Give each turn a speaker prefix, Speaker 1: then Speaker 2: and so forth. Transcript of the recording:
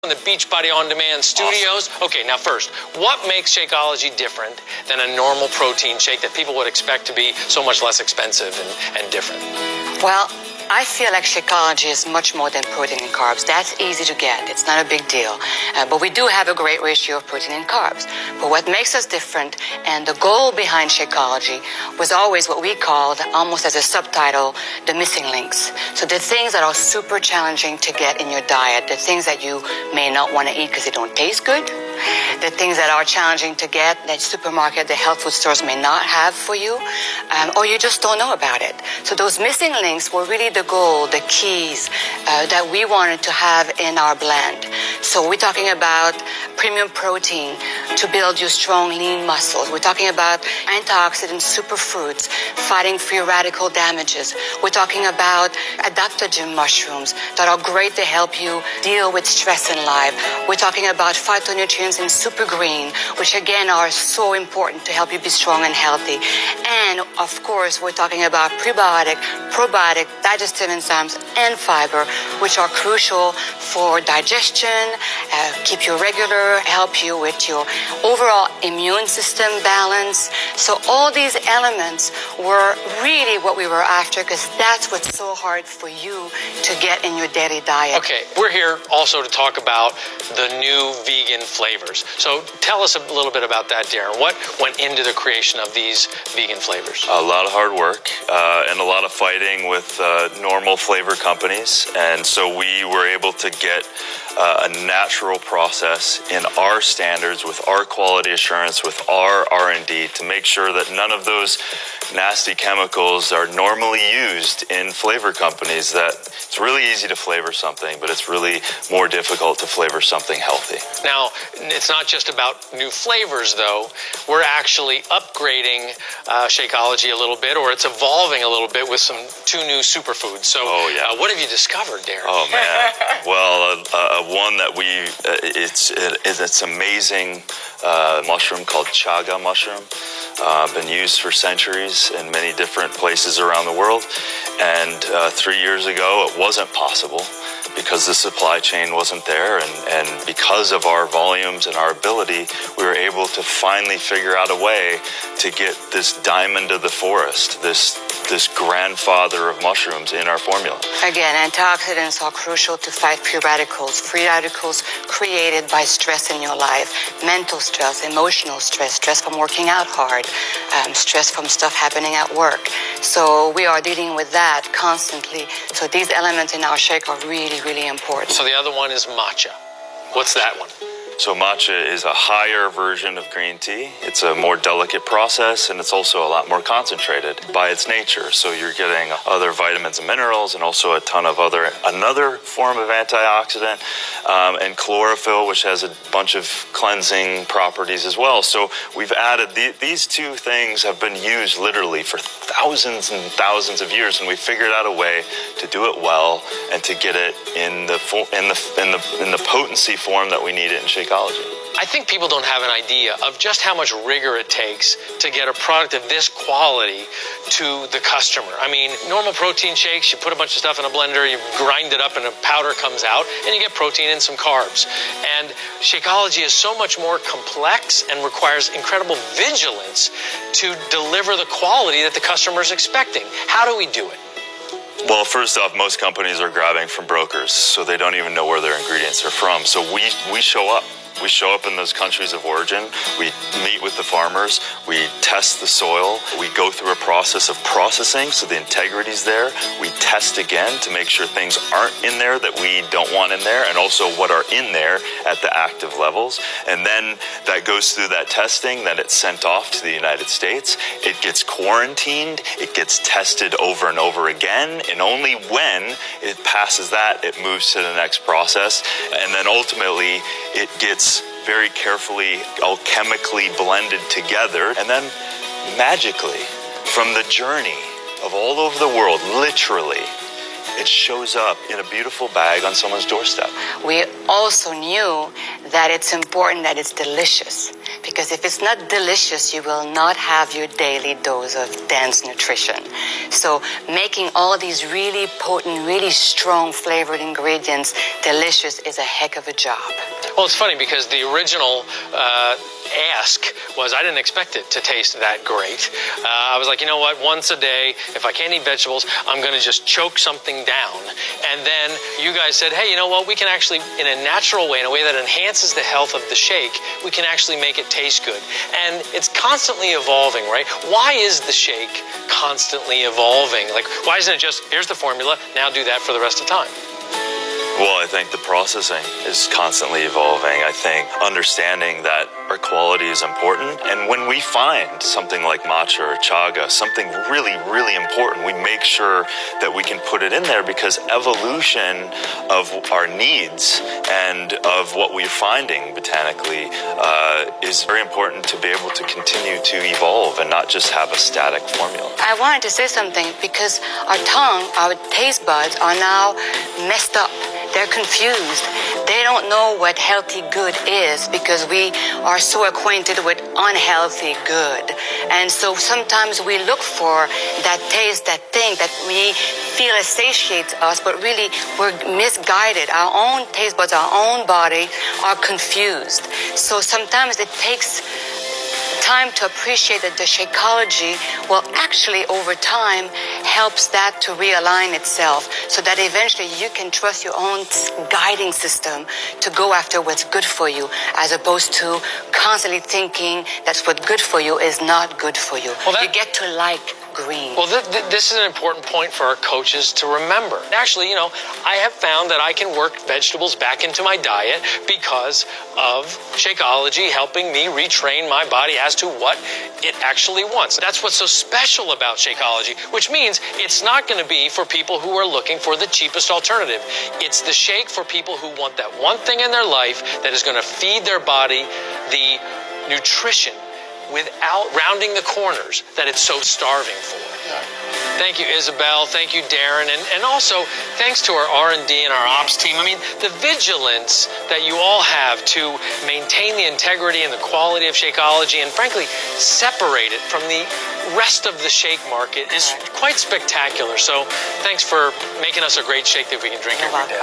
Speaker 1: in the Beachbody On Demand studios. Awesome. Okay, now first, what makes Shakeology different than a normal protein shake that people would expect to be so much less expensive and different?
Speaker 2: Well, I feel like Shakeology is much more than protein and carbs. That's easy to get. It's not a big deal. But we do have a great ratio of protein and carbs. But what makes us different, and the goal behind Shakeology, was always what we called, almost as a subtitle, the missing links. So the things that are super challenging to get in your diet, the things that you may not want to eat because they don't taste good, the things that are challenging to get that supermarket, the health food stores may not have for you, or you just don't know about it. So those missing links were really the goal, the keys that we wanted to have in our blend. So we're talking about premium protein to build you strong, lean muscles. We're talking about antioxidant superfruits, fighting free radical damages. We're talking about adaptogen mushrooms that are great to help you deal with stress in life. We're talking about phytonutrients in super green, which again are so important to help you be strong and healthy. And of course, we're talking about prebiotic, probiotic, digestive enzymes, and fiber, which are crucial for digestion, keep you regular, help you with your overall immune system balance. So all these elements were really what we were after, because that's what's so hard for you to get in your daily diet.
Speaker 1: Okay, we're here also to talk about the new vegan flavors. So tell us a little bit about that, Darren. What went into the creation of these vegan flavors?
Speaker 3: A lot of hard work and a lot of fighting with normal flavor companies. And so we were able to get a natural process in our standards, with our quality assurance, with our R&D, to make sure that none of those nasty chemicals are normally used in flavor companies. That it's really easy to flavor something, but it's really more difficult to flavor something healthy.
Speaker 1: Now, it's not just about new flavors, though. We're actually upgrading Shakeology a little bit, or it's evolving a little bit with two new superfoods. So what have you discovered, Darren?
Speaker 3: Oh, man. Well, one that it's amazing mushroom called chaga mushroom. Been used for centuries in many different places around the world. And 3 years ago, it wasn't possible because the supply chain wasn't there. And because of our volumes and our ability, we were able to finally figure out a way to get this diamond of the forest, this grandfather of mushrooms in our formula.
Speaker 2: Again, antioxidants are crucial to fight free radicals created by stress in your life, mental stress, emotional stress, stress from working out hard, stress from stuff happening at work. So we are dealing with that constantly. So these elements in our shake are really, really important.
Speaker 1: So the other one is matcha. What's that one?
Speaker 3: So matcha is a higher version of green tea. It's a more delicate process, and it's also a lot more concentrated by its nature. So you're getting other vitamins and minerals, and also a ton of another form of antioxidant, and chlorophyll, which has a bunch of cleansing properties as well. So we've added these two things have been used literally for thousands and thousands of years, and we figured out a way to do it well and to get it in the potency form that we need it in Shakeology.
Speaker 1: I think people don't have an idea of just how much rigor it takes to get a product of this quality to the customer. I mean, normal protein shakes, you put a bunch of stuff in a blender, you grind it up and a powder comes out, and you get protein and some carbs. And Shakeology is so much more complex and requires incredible vigilance to deliver the quality that the customer is expecting. How do we do it?
Speaker 3: Well, first off, most companies are grabbing from brokers, so they don't even know where their ingredients are from. So we show up. We show up in those countries of origin. We meet with the farmers. We test the soil. We go through a process of processing, so the integrity's there. We test again to make sure things aren't in there that we don't want in there, and also what are in there at the active levels. And then that goes through that testing, then it's sent off to the United States. It gets quarantined. It gets tested over and over again, and only when it passes that, it moves to the next process. And then ultimately, it gets very carefully alchemically blended together, and then magically, from the journey of all over the world, literally, it shows up in a beautiful bag on someone's doorstep.
Speaker 2: We also knew that it's important that it's delicious, because if it's not delicious, you will not have your daily dose of dense nutrition. So making all these really potent, really strong flavored ingredients delicious is a heck of a job.
Speaker 1: Well, it's funny because the original ask was I didn't expect it to taste that great. I was like, you know what, once a day, if I can't eat vegetables, I'm going to just choke something down. And then you guys said, hey, you know what, we can actually, in a natural way, in a way that enhances the health of the shake, we can actually make it taste good. And it's constantly evolving, right? Why is the shake constantly evolving? Like, why isn't it just, here's the formula, now do that for the rest of the time?
Speaker 3: Well, I think the processing is constantly evolving. I think understanding that our quality is important. And when we find something like matcha or chaga, something really, really important, we make sure that we can put it in there because evolution of our needs and of what we're finding botanically is very important to be able to continue to evolve and not just have a static formula.
Speaker 2: I wanted to say something because our tongue, our taste buds are now messed up. They're confused. They don't know what healthy good is because we are so acquainted with unhealthy good. And so sometimes we look for that taste, that thing that we feel satiates us, but really we're misguided. Our own taste buds, our own body are confused. So sometimes it takes time to appreciate that the Shakeology will actually over time helps that to realign itself so that eventually you can trust your own guiding system to go after what's good for you as opposed to constantly thinking that's what good for you is not good for you.
Speaker 1: Well,
Speaker 2: you get to like green.
Speaker 1: Well, this is an important point for our coaches to remember. Actually, you know, I have found that I can work vegetables back into my diet because of Shakeology helping me retrain my body as to what it actually wants. That's what's so special about Shakeology, which means it's not going to be for people who are looking for the cheapest alternative. It's the shake for people who want that one thing in their life that is going to feed their body the nutrition without rounding the corners that it's so starving for. Thank you, Isabel. Thank you, Darren. And also, thanks to our R&D and our ops team. I mean, the vigilance that you all have to maintain the integrity and the quality of Shakeology and, frankly, separate it from the rest of the shake market is quite spectacular. So thanks for making us a great shake that we can drink every day.